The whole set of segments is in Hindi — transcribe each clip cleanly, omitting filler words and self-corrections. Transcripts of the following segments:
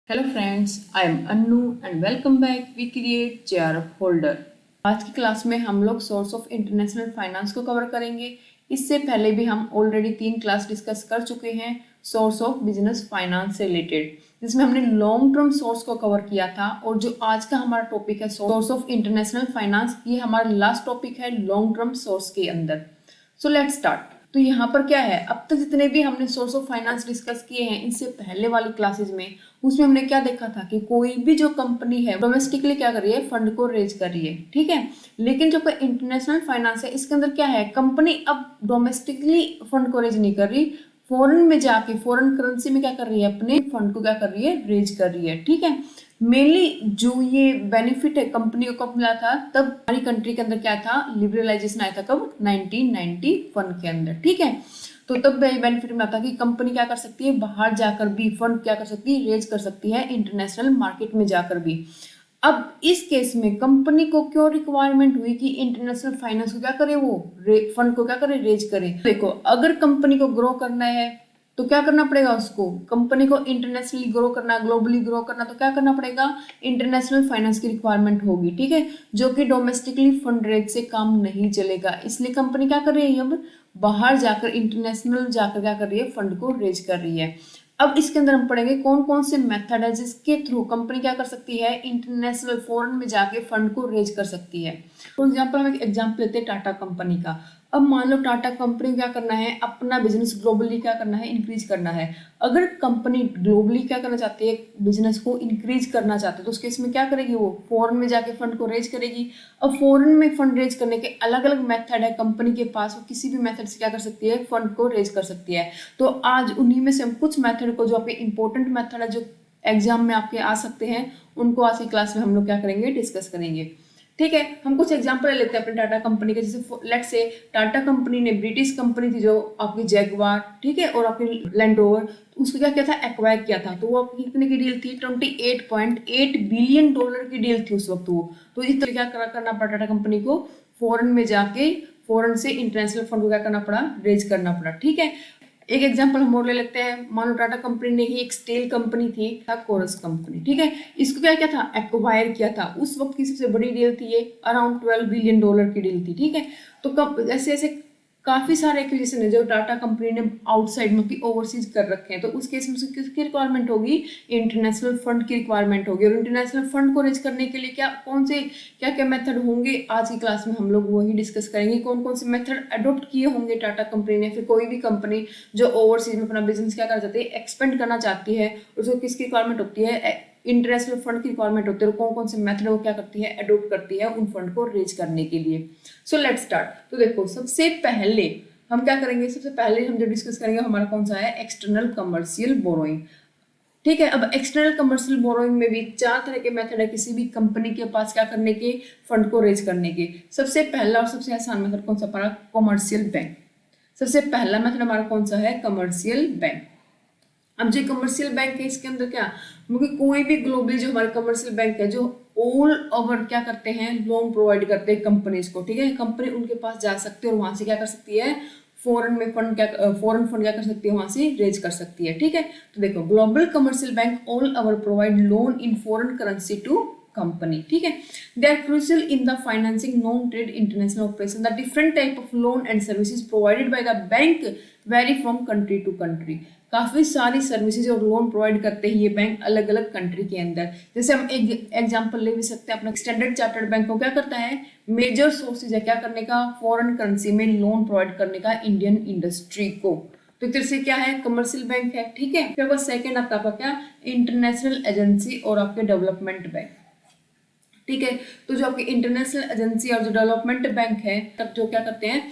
Hello friends, I am Annu and welcome back. We create JRF holder. आज की क्लास में हम लोग सोर्स ऑफ इंटरनेशनल फाइनेंस को कवर करेंगे। इससे पहले भी हम ऑलरेडी 3 क्लास डिस्कस कर चुके हैं सोर्स ऑफ बिजनेस फाइनेंस से रिलेटेड, जिसमें हमने लॉन्ग टर्म सोर्स को कवर किया था। और जो आज का हमारा टॉपिक है सोर्स ऑफ इंटरनेशनल फाइनेंस, ये हमारा लास्ट टॉपिक है लॉन्ग टर्म सोर्स के अंदर। So let's start. तो यहाँ पर क्या है, अब तक जितने भी हमने सोर्स ऑफ फाइनेंस डिस्कस किए हैं इससे पहले वाली क्लासेस में, उसमें हमने क्या देखा था कि कोई भी जो कंपनी है डोमेस्टिकली क्या कर रही है, फंड को रेज कर रही है, ठीक है। लेकिन जो इंटरनेशनल फाइनेंस है इसके अंदर क्या है, कंपनी अब डोमेस्टिकली फंड को रेज नहीं कर रही, फॉरेन में जाके फॉरेन करेंसी में क्या कर रही है, अपने फंड को क्या कर रही है, रेज कर रही है, ठीक है। मेनली जो ये बेनिफिट है कंपनी को कब मिला था, तब हमारी कंट्री के अंदर क्या था, लिबरलाइजेशन आया था कब, 1991 के अंदर, ठीक है। तो तब बेनिफिट मिला था कि कंपनी क्या कर सकती है, बाहर जाकर भी फंड क्या कर सकती है, रेज कर सकती है इंटरनेशनल मार्केट में जाकर भी। अब इस केस में कंपनी को क्यों रिक्वायरमेंट हुई कि इंटरनेशनल फाइनेंस को क्या करे, वो फंड को क्या करे, रेज करे। देखो, अगर कंपनी को ग्रो करना है तो क्या करना पड़ेगा, उसको कंपनी को इंटरनेशनली ग्रो करना, ग्लोबली ग्रो करना, तो क्या करना पड़ेगा, इंटरनेशनल फाइनेंस की रिक्वायरमेंट होगी, ठीक है। जो कि डोमेस्टिकली फंड रेज से काम नहीं चलेगा, इसलिए कंपनी क्या कर रही है, अब बाहर जाकर इंटरनेशनल जाकर क्या कर रही है, फंड को रेज कर रही है। अब इसके अंदर हम पढ़ेंगे कौन कौन से मेथड है जिसके थ्रू कंपनी क्या कर सकती है, इंटरनेशनल फॉरेन में जाके फंड को रेज कर सकती है। फॉर एग्जाम्पल हम एक एग्जाम्पल लेते हैं टाटा कंपनी का। अब मान लो टाटा कंपनी क्या करना है, अपना बिजनेस ग्लोबली क्या करना है, इंक्रीज करना है। अगर कंपनी ग्लोबली क्या करना चाहती है, बिजनेस को इंक्रीज करना चाहती है, तो उस केस में क्या करेगी, वो फॉरेन में जाके फंड को रेज करेगी। अब फॉरेन में फंड रेज करने के अलग अलग मेथड है कंपनी के पास, वो किसी भी मेथड से क्या कर सकती है, फंड को रेज कर सकती है। तो आज उन्हीं में से हम कुछ मेथड को, जो आपके इंपॉर्टेंट मेथड है, जो एग्जाम में आपके आ सकते हैं, उनको आज की क्लास में हम लोग क्या करेंगे, डिस्कस करेंगे, ठीक है। हम कुछ एग्जांपल ले लेते हैं अपने टाटा कंपनी के। जैसे लेट्स से टाटा कंपनी ने ब्रिटिश कंपनी थी जो आपकी जैगवार, ठीक है, और आपकी लैंड रोवर, उसको क्या किया था, एक्वायर किया था। तो वो आपकी कितने की डील थी, 28.8 बिलियन डॉलर की डील थी उस वक्त वो। तो इस तरह क्या करना पड़ा टाटा कंपनी को, फॉरेन में जाके फॉरेन से इंटरनेशनल फंड को क्या करना पड़ा, रेज करना पड़ा, ठीक है। एक एग्जांपल हम और ले लेते हैं। मान लो टाटा कंपनी ने ही एक स्टील कंपनी थी, था कोरस कंपनी, ठीक है। इसको क्या किया था, एक्वायर किया था। उस वक्त की सबसे बड़ी डील थी ये, अराउंड 12 बिलियन डॉलर की डील थी, ठीक है। तो कब ऐसे ऐसे काफी सारे एक्विजिशन है जो टाटा कंपनी ने आउटसाइड में की ओवरसीज कर रखे हैं। तो उस केस में किसकी रिक्वायरमेंट होगी, इंटरनेशनल फंड की रिक्वायरमेंट होगी। और इंटरनेशनल फंड को रेज करने के लिए क्या कौन से क्या क्या मेथड होंगे, आज की क्लास में हम लोग वही डिस्कस करेंगे। कौन कौन से मेथड अडोप्ट किए होंगे टाटा कंपनी ने, फिर कोई भी कंपनी जो ओवरसीज में अपना बिजनेस क्या करना चाहती है, एक्सपेंड करना चाहती है, उसको किसकी रिक्वायरमेंट होती है, इंटरनेशनल फंड की रिक्वायरमेंट होती है। और कौन कौन से मेथड वो क्या करती है, अडोप्ट करती है उन फंड को रेज करने के लिए। So let's start. तो देखो, सबसे पहले हम क्या करेंगे, सबसे पहले हम जो डिस्कस करेंगे हमारा कौन सा है, एक्सटर्नल कमर्शियल बोरोइंग, ठीक है। अब एक्सटर्नल कमर्शियल बोरोइंग में भी 4 तरह के मेथड है किसी भी कंपनी के पास क्या करने के, फंड को रेज करने के। सबसे पहला और सबसे आसान मेथड कौन सा हमारा, कमर्शियल बैंक। सबसे पहला मेथड हमारा कौन सा है, कमर्शियल बैंक। अब जो कमर्शियल बैंक है इसके अंदर क्या, क्योंकि कोई भी ग्लोबली जो हमारे कमर्शियल बैंक है, जो ऑल ओवर क्या करते हैं, लोन प्रोवाइड करते हैं कंपनीज को, ठीक है। कंपनी उनके पास जा सकती है और वहां से क्या कर सकती है, फॉरेन में फंड क्या, फॉरेन फंड क्या कर सकती है, वहां से रेज कर सकती है, ठीक है। तो देखो, global commercial bank all over provide loan in foreign currency to company, ठीक है। They are crucial in the financing non-trade international operation. The different type of loan and services provided by the bank vary from country to country. काफी सारी सर्विसेज और लोन प्रोवाइड करते हैं ये बैंक अलग अलग कंट्री के अंदर। जैसे हम एक एग्जांपल ले भी सकते हैं, अपना स्टैंडर्ड चार्टर्ड बैंक को क्या करता है, मेजर सोर्सेज है क्या करने का, फॉरेन करेंसी में लोन प्रोवाइड करने का इंडियन इंडस्ट्री को। तो इधर से क्या है, कमर्शियल बैंक है, ठीक है। फिर बस सेकंड आता है क्या, इंटरनेशनल एजेंसी और आपके डेवलपमेंट बैंक, ठीक है। तो जो आपकी इंटरनेशनल एजेंसी और जो डेवलपमेंट बैंक है, तब जो क्या करते हैं,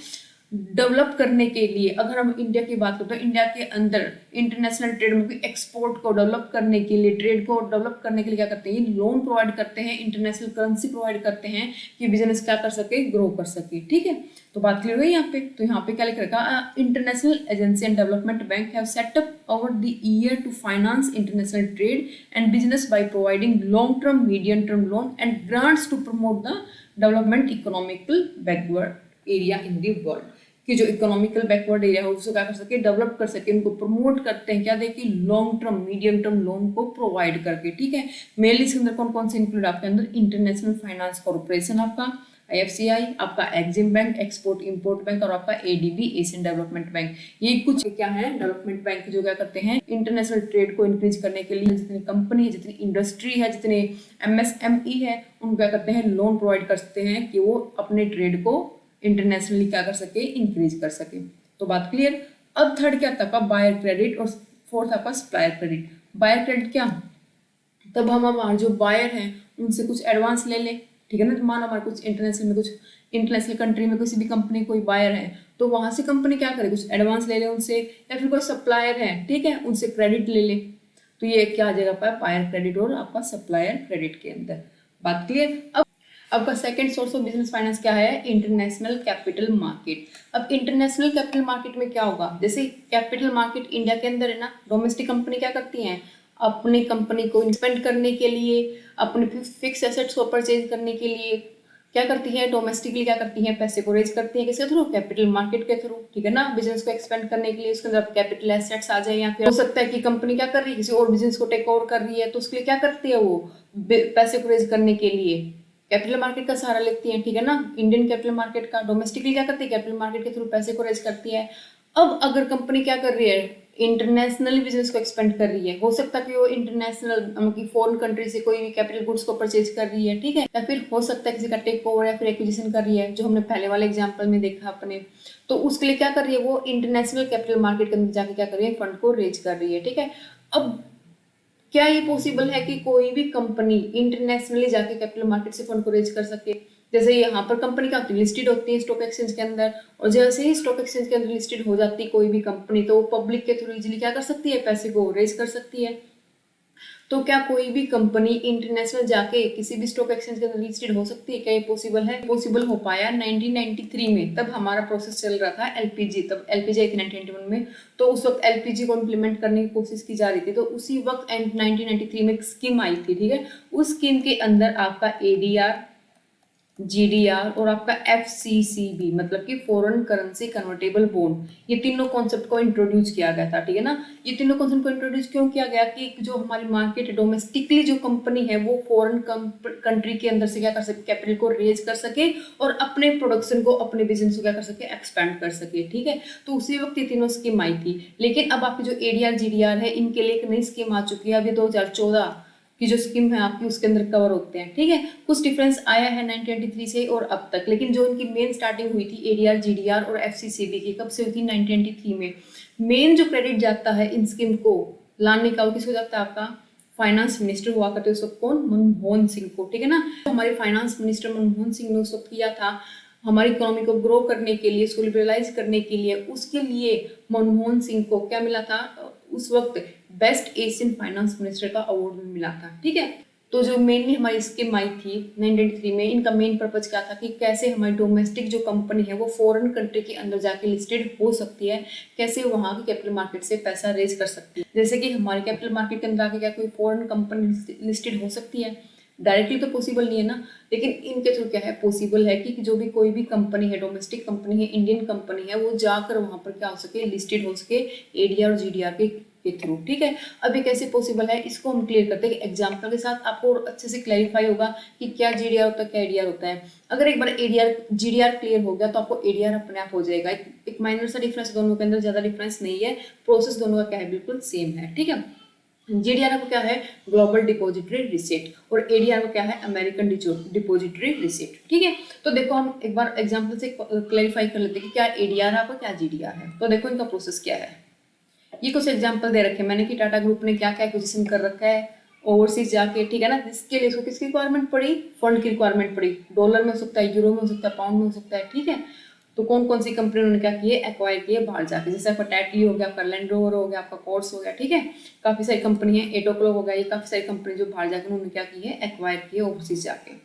डेवलप करने के लिए, अगर हम इंडिया की बात करें तो इंडिया के अंदर इंटरनेशनल ट्रेड में एक्सपोर्ट को डेवलप करने के लिए, ट्रेड को डेवलप करने के लिए क्या करते हैं, लोन प्रोवाइड करते हैं, इंटरनेशनल करेंसी प्रोवाइड करते हैं कि बिजनेस क्या कर सके, ग्रो कर सके, ठीक है। तो बात क्लियर हुई यहाँ पे। तो यहाँ पे क्या लिख रखा, international agency and development bank have set up over the year to finance international trade and business by providing long term, medium term loan and grants to promote the development economical backward area in the world. कि जो इकोनॉमिकल बैकवर्ड एरिया है उसको क्या कर सके, डेवलप कर सके, उनको प्रमोट करते हैं क्या देखिए, long term medium term loan को प्रोवाइड करके, ठीक है। मेनली इसके अंदर कौन कौन से इंक्लूड आपके अंदर, इंटरनेशनल फाइनेंस कॉर्पोरेशन आपका, IFCI, आपका EXIM bank, export import bank और आपका ADB एशियन डेवलपमेंट बैंक। ये कुछ क्या है डेवलपमेंट बैंक जो क्या करते हैं, इंटरनेशनल ट्रेड को इंक्रीज करने के लिए जितनी कंपनी है, जितनी इंडस्ट्री है, जितने MSME है, उनको क्या करते हैं, लोन प्रोवाइड करते हैं कि वो अपने ट्रेड को इंटरनेशनली क्या कर सके, इंक्रीज कर सके। तो बात क्लियर। अब थर्ड क्या था, बायर क्रेडिट और फोर्थ आपका सप्लायर क्रेडिट। बायर क्रेडिट क्या, तब हम हमारे जो बायर हैं उनसे कुछ एडवांस ले लें, ठीक है ना। मानो हमारे कुछ इंटरनेशनल कंट्री में किसी भी कंपनी कोई बायर है तो वहां से कंपनी क्या करे, कुछ एडवांस ले ले उनसे, या फिर कोई सप्लायर है, ठीक है, उनसे क्रेडिट ले ले। तो ये क्या आ जाएगा बायर क्रेडिट और आपका सप्लायर क्रेडिट के अंदर। बात क्लियर। अब आपका second source of business finance क्या है, इंटरनेशनल कैपिटल मार्केट। अब इंटरनेशनल कैपिटल मार्केट में क्या होगा, जैसे कैपिटल मार्केट इंडिया के अंदर है ना, डोमेस्टिक कंपनी क्या करती हैं, अपनी कंपनी को एक्सपेंड करने के लिए, अपने फिक्स एसेट्स को परचेज करने के लिए क्या करती है, डोमेस्टिकली क्या करती है, पैसे को रेज करती है, किसके थ्रू, कैपिटल मार्केट के थ्रू, ठीक है ना। बिजनेस को एक्सपेंड करने के लिए उसके अंदर कैपिटल एसेट्स आ जाए, या फिर हो सकता है कि कंपनी क्या कर रही है, किसी और बिजनेस को टेक ओवर कर रही है, तो उसके लिए क्या करती है, वो पैसे को रेज करने के लिए कैपिटल मार्केट का सहारा लेती है, ठीक है ना। इंडियन कैपिटल मार्केट का डोमेस्टिकली क्या करती है, कैपिटल मार्केट के थ्रू पैसे को रेज करती है। अब अगर कंपनी क्या कर रही है, इंटरनेशनली बिजनेस को एक्सपेंड कर रही है, हो सकता है कि वो इंटरनेशनल मतलब फॉरेन कंट्री से कोई भी कैपिटल गुड्स को परचेज कर रही है, ठीक है, या फिर हो सकता है किसी का टेक ओवर या फिर एक्विजिशन कर रही है, जो हमने पहले वाले एग्जांपल में देखा अपने। तो उसके लिए क्या कर रही है, वो इंटरनेशनल कैपिटल मार्केट के अंदर जाके क्या कर रही है, फंड को रेज कर रही है, ठीक है। अब क्या ये पॉसिबल है कि कोई भी कंपनी इंटरनेशनली जाके कैपिटल मार्केट से फंड को रेज कर सके। जैसे यहाँ पर कंपनी क्या होती है, लिस्टेड होती है स्टॉक एक्सचेंज के अंदर, और जैसे ही स्टॉक एक्सचेंज के अंदर लिस्टेड हो जाती है कोई भी कंपनी, तो वो पब्लिक के थ्रू इजीली क्या कर सकती है, पैसे को रेज कर सकती है। तो क्या कोई भी कंपनी इंटरनेशनल जाके किसी भी स्टॉक एक्सचेंज के अंदर लिस्टेड हो सकती है, क्या ये पॉसिबल है, पॉसिबल हो पाया 1993 में, तब हमारा प्रोसेस चल रहा था LPG, तब LPG आई थी 1991 में, तो उस वक्त LPG को इम्प्लीमेंट करने की कोशिश की जा रही थी, तो उसी वक्त 1993 में एक स्कीम आई थी, ठीक है। उस स्कीम के अंदर आपका ADR, GDR और आपका FCCB मतलब कि फॉरेन करेंसी कन्वर्टेबल बॉन्ड, ये तीनों कॉन्सेप्ट को इंट्रोड्यूस किया गया था, ठीक है ना। ये तीनों कॉन्सेप्ट को इंट्रोड्यूस क्यों किया गया कि जो हमारी मार्केट है डोमेस्टिकली जो कंपनी है वो फॉरेन कंट्री के अंदर से क्या कर सके, कैपिटल को रेज कर सके और अपने प्रोडक्शन को, अपने बिजनेस को क्या कर सके, एक्सपेंड कर सके, ठीक है। तो उसी वक्त ये तीनों स्कीम आई थी। लेकिन अब आपकी जो ADR GDR है इनके लिए एक नई स्कीम आ चुकी है, अभी 2014 की जो स्कीम है आपकी उसके अंदर कवर होते हैं, ठीक है। कुछ डिफरेंस आया है 1923 से और अब तक, लेकिन जो इनकी मेन स्टार्टिंग हुई थी ADR GDR और FCCB की, कब से हुई थी, 1923 में। मेन जो क्रेडिट जाता है इन स्कीम को लाने का वो किसको जाता है, आपका फाइनेंस मिनिस्टर हुआ करते उस वक्त, कौन, मनमोहन सिंह को, ठीक है ना। हमारे फाइनेंस मिनिस्टर मनमोहन सिंह ने उस वक्त किया था हमारी इकोनॉमी को ग्रो करने के लिए, इसको लिबरलाइज करने के लिए। उसके लिए मनमोहन सिंह को क्या मिला था, उस वक्त बेस्ट एशियन फाइनेंस मिनिस्टर का अवार्ड भी मिला था, ठीक है। तो जो मेनली हमारी स्कीम आई थी 1993 में, इनका मेन पर्पज क्या था कि कैसे हमारी डोमेस्टिक जो कंपनी है वो फॉरेन कंट्री के अंदर जाके लिस्टेड हो सकती है, कैसे वहाँ की कैपिटल मार्केट से पैसा रेज कर सकती है। जैसे कि हमारे कैपिटल मार्केट के अंदर आके क्या कोई फॉरेन कंपनी लिस्टेड हो सकती है, डायरेक्टली तो पॉसिबल नहीं है ना, लेकिन इनके थ्रू क्या है, पॉसिबल है कि जो भी कोई भी कंपनी है, डोमेस्टिक कंपनी है, इंडियन कंपनी है, वो जाकर वहाँ पर क्या हो सके, लिस्टेड हो सके ADR और GDR के थ्रू, ठीक है। अभी कैसे पॉसिबल है इसको हम क्लियर करते हैं एग्जाम्पल के साथ, आपको अच्छे से क्लैरिफाई होगा कि क्या GDR होता है, क्या ADR होता है। अगर एक बार ADR GDR क्लियर हो गया तो आपको ADR अपने आप हो जाएगा। एक माइनर सा डिफरेंस दोनों के अंदर, ज्यादा डिफरेंस नहीं है, प्रोसेस दोनों का क्या है, बिल्कुल सेम है, ठीक है। GDR को क्या है, ग्लोबल डिपॉजिटरी रिसिप्ट, और ADR को क्या है, अमेरिकन डिपॉजिटरी रिसिप्ट, ठीक है। तो देखो हम एक बार एग्जांपल से क्लैरिफाई कर लेते हैं कि क्या ADR है आपका, क्या GDR है। तो देखो इनका प्रोसेस क्या है, ये कुछ एग्जांपल दे रखे मैंने कि टाटा ग्रुप ने क्या क्या एक्विजिशन कर रखा है ओवरसीज जाके, ठीक है ना। इसके लिए इसको किसकी रिक्वायरमेंट पड़ी, फंड की रिक्वायरमेंट पड़ी, डॉलर में हो सकता है, यूरो में हो सकता है, पाउंड में हो सकता है, ठीक है। तो कौन कौन सी कंपनी उन्होंने क्या किए, एक्वायर किए बाहर जाके, जैसे आपका टैटली हो गया, आपका लैंड रोवर हो गया, आपका कोर्स हो गया, ठीक है। काफी सारी कंपनी है, एटोक्लो हो गया, ये काफी सारी कंपनी जो बाहर जाकर उन्होंने क्या की है, एक्वायर किए ओवरसीज जाके।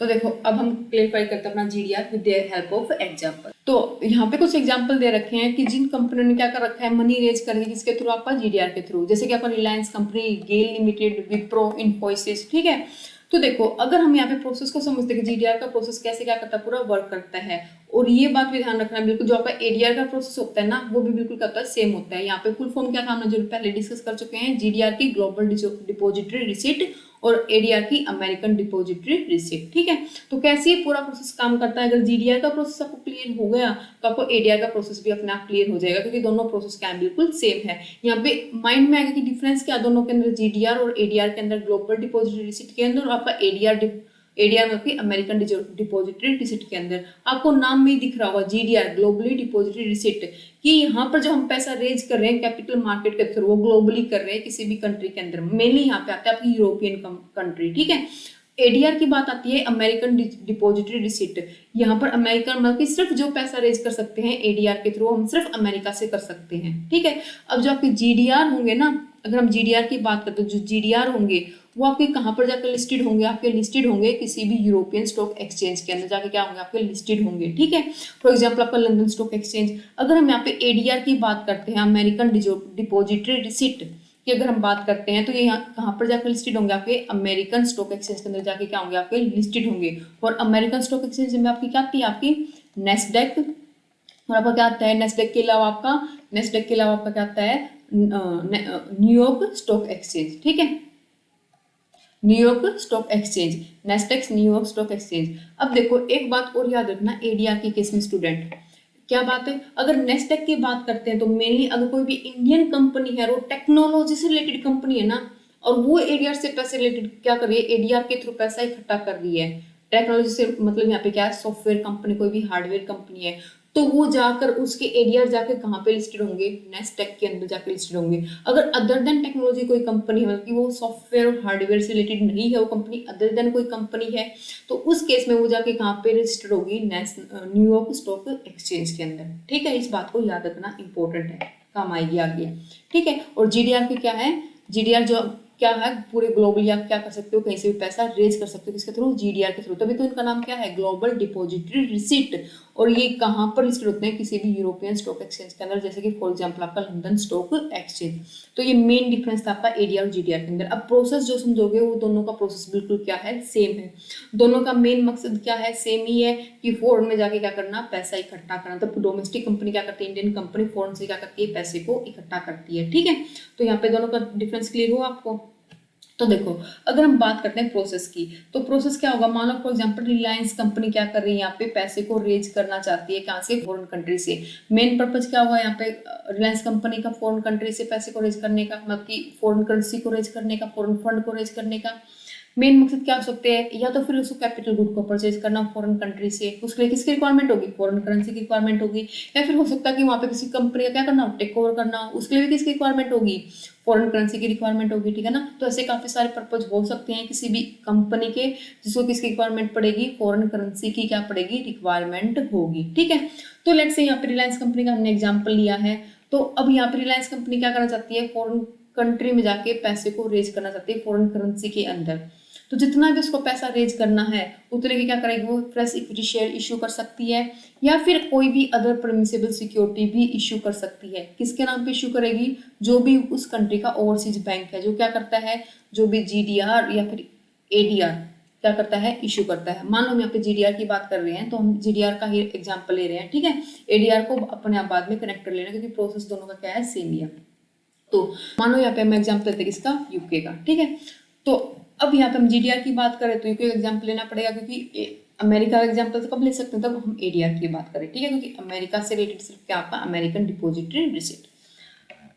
तो देखो अब हम क्लियरफाई करते हैं अपना GDR with the help of example. तो यहाँ पे कुछ एग्जांपल दे रखे हैं कि जिन कंपनियों ने क्या कर रखा है, मनी रेज करके, किसके थ्रू, आपका GDR के थ्रू। जैसे कि आपका रिलायंस कंपनी, गेल लिमिटेड, विप्रो, इन्फोसिस, ठीक है। तो देखो, अगर हम यहाँ पे प्रोसेस को समझते हैं कि जीडीआर का प्रोसेस कैसे क्या करता है, पूरा वर्क करता है, और ये बात भी ध्यान रखना बिल्कुल, जो आपका एडीआर का प्रोसेस होता है ना, वो भी बिल्कुल क्या होता है, सेम होता है। यहाँ पे फुल फॉर्म क्या था हमने जो पहले डिस्कस कर चुके हैं, जीडीआर की ग्लोबल डिपॉजिटरी रिसीट और एडीआर की अमेरिकन डिपॉजिटरी रिसीट। ठीक है, तो कैसे ये पूरा प्रोसेस काम करता है, अगर जीडीआर का प्रोसेस आपको क्लियर हो गया तो आपको एडीआर का प्रोसेस भी अपने आप क्लियर हो जाएगा, क्योंकि दोनों प्रोसेस क्या है, बिल्कुल सेम है। यहाँ पे माइंड में आएगा कि डिफरेंस क्या दोनों के अंदर, जीडीआर और एडीआर के अंदर, ग्लोबल डिपॉजिटरी रिसीट के अंदर और आपका एडीआर में आपकी अमेरिकन डिपॉजिटरी रिसीट के अंदर। आपको नाम में ही दिख रहा होगा जीडीआर, ग्लोबली डिपॉजिटरी रिसीट, कि यहाँ पर जो हम पैसा रेज कर रहे हैं कैपिटल मार्केट के थ्रू, वो ग्लोबली कर रहे हैं किसी भी कंट्री के अंदर, मेनली यहाँ पे आता है आपकी यूरोपियन कंट्री। ठीक है, एडीआर की बात आती है अमेरिकन डिपॉजिटरी रिसीट। यहाँ पर अमेरिकन मतलब कि सिर्फ जो पैसा रेज कर सकते हैं एडीआर के थ्रू, हम सिर्फ अमेरिका से कर सकते हैं। ठीक है, अब जो आपके जीडीआर होंगे ना, अगर हम जीडीआर की बात करते हैं, जो जीडीआर होंगे वो आपके कहाँ पर जाकर लिस्टेड होंगे, आपके लिस्टेड होंगे किसी भी यूरोपियन स्टॉक एक्सचेंज के अंदर जाके क्या होंगे, आपके लिस्टेड होंगे। ठीक है, फॉर एग्जांपल आपका लंदन स्टॉक एक्सचेंज। अगर हम यहाँ पे एडीआर की बात करते हैं, अमेरिकन डिपॉजिटरी रिसीट की अगर हम बात करते हैं, तो ये यहाँ कहाँ पर जाकर लिस्टेड होंगे, आपके अमेरिकन स्टॉक एक्सचेंज के अंदर जाके क्या होंगे, आपके लिस्टेड होंगे। और अमेरिकन स्टॉक एक्सचेंज में आपकी क्या आती है, आपकी नेस्डेक, और आपका क्या आता है, नेस्डेक के अलावा आपका क्या आता है, न्यूयॉर्क स्टॉक एक्सचेंज। ठीक है, New York stock exchange, Nasdaq New York stock exchange. अब देखो एक बात और याद रखना एडीआर के केस में स्टूडेंट, क्या बात है, अगर नेस्डेक की बात करते हैं तो मेनली अगर कोई भी इंडियन कंपनी है, वो टेक्नोलॉजी से रिलेटेड कंपनी है ना, और वो एडीआर से पैसे रिलेटेड क्या कर रही है, एडीआर के थ्रू पैसा इकट्ठा कर रही है, टेक्नोलॉजी से मतलब यहाँ पे क्या है, सॉफ्टवेयर कंपनी, कोई भी हार्डवेयर कंपनी है, तो वो जाकर उसके एडीआर जाकर कहाँ पे लिस्टेड होंगे, नेस्डेक के अंदर जाकर लिस्टेड होंगे। अगर अदर देन टेक्नोलॉजी कोई कंपनी है, मतलब कि वो सॉफ्टवेयर और हार्डवेयर से रिलेटेड नहीं है, वो कंपनी अदर देन कोई कंपनी है, तो उस केस में वो जाके कहाँ पे रजिस्टर्ड होगी, न्यूयॉर्क स्टॉक एक्सचेंज के अंदर। ठीक है, इस बात को याद रखना इंपॉर्टेंट है, काम आएगी आगे। ठीक है, और जीडीआर के क्या है, जीडीआर जो क्या है, पूरे ग्लोबली आप क्या कर सकते हो, कहीं से भी पैसा रेज कर सकते हो, किसके थ्रू, जीडीआर के थ्रू, तभी तो इनका नाम क्या है, ग्लोबल डिपॉजिटरी रिसीट। और ये कहाँ पर लिस्टेड होते हैं, किसी भी यूरोपियन स्टॉक एक्सचेंज के अंदर, जैसे कि फॉर एग्जांपल आपका लंदन स्टॉक एक्सचेंज। तो ये मेन डिफरेंस था आपका एडीआर और जीडीआर के अंदर। अब प्रोसेस जो समझोगे वो दोनों का प्रोसेस बिल्कुल क्या है, सेम है। दोनों का मेन मकसद क्या है, सेम ही है, कि फॉरेन में जाके क्या करना, पैसा इकट्ठा करना। तो डोमेस्टिक कंपनी क्या करती है, इंडियन कंपनी फॉरेन से क्या करती है, पैसे को इकट्ठा करती है। ठीक है, तो यहाँ पे दोनों का डिफरेंस क्लियर हुआ आपको। तो देखो, अगर हम बात करते हैं प्रोसेस की, तो प्रोसेस क्या होगा, मान लो फॉर एग्जांपल रिलायंस कंपनी क्या कर रही है, यहाँ पे पैसे को रेज करना चाहती है, कहाँ से, फॉरेन कंट्री से। मेन पर्पज क्या होगा यहाँ पे रिलायंस कंपनी का, फॉरेन कंट्री से पैसे को रेज करने का, मतलब कि फॉरेन करेंसी को रेज करने का, फॉरेन फंड को रेज करने का। मेन मकसद क्या हो सकते हैं, या तो फिर उसको कैपिटल गुड को परचेज करना फॉरेन कंट्री से, उसके लिए किसकी रिक्वायरमेंट होगी, फॉरेन करेंसी की रिक्वायरमेंट होगी। या फिर हो सकता है कि वहाँ पे किसी कंपनी का क्या करना हो, टेक ओवर करना हो, उसके लिए भी किसकी रिक्वायरमेंट होगी, फॉरेन करेंसी की रिक्वायरमेंट होगी। ठीक है ना, तो ऐसे काफी सारे पर्पज हो सकते हैं किसी भी कंपनी के, जिसको किसकी रिक्वायरमेंट पड़ेगी, फॉरेन करेंसी की क्या पड़ेगी, रिक्वायरमेंट होगी। ठीक है, तो लेट्स से यहाँ पे रिलायंस कंपनी का हमने एग्जाम्पल लिया है। तो अब यहाँ पे रिलायंस कंपनी क्या करना चाहती है, फॉरेन कंट्री में जाके पैसे को रेज करना चाहती है फॉरेन करेंसी के अंदर। तो जितना भी उसको पैसा रेज करना है उतने की क्या करेगी, वो फ्रेश इक्विटी शेयर इशू कर सकती है, या फिर कोई भी अदर परमिसेबल सिक्योरिटी भी इशू कर सकती है। किसके नाम पे इशू करेगी, जो भी उस कंट्री का ओवरसीज बैंक है, जो क्या करता है, जो भी जीडीआर या फिर एडीआर क्या करता है, इशू करता है। मान लो हम यहाँ पे जीडीआर की बात कर रहे हैं, तो हम जीडीआर का ही एग्जाम्पल ले रहे हैं। ठीक है, एडीआर को अपने आप बाद में कनेक्ट कर लेना, क्योंकि प्रोसेस दोनों का क्या है, सेम ही है। तो मानो यहाँ पे हम एग्जाम्पल लेते हैं किसका, यूके का। ठीक है, तो अब यहाँ पे हम जीडीआर की बात करें तो यूके का एग्जाम्पल लेना पड़ेगा, क्योंकि अमेरिका का एग्जाम्पल तो कब ले सकते हैं, तब हम एडीआर की बात करें। ठीक है, क्योंकि अमेरिका से रिलेटेड सिर्फ क्या आपका अमेरिकन डिपॉजिटरी रिसीट।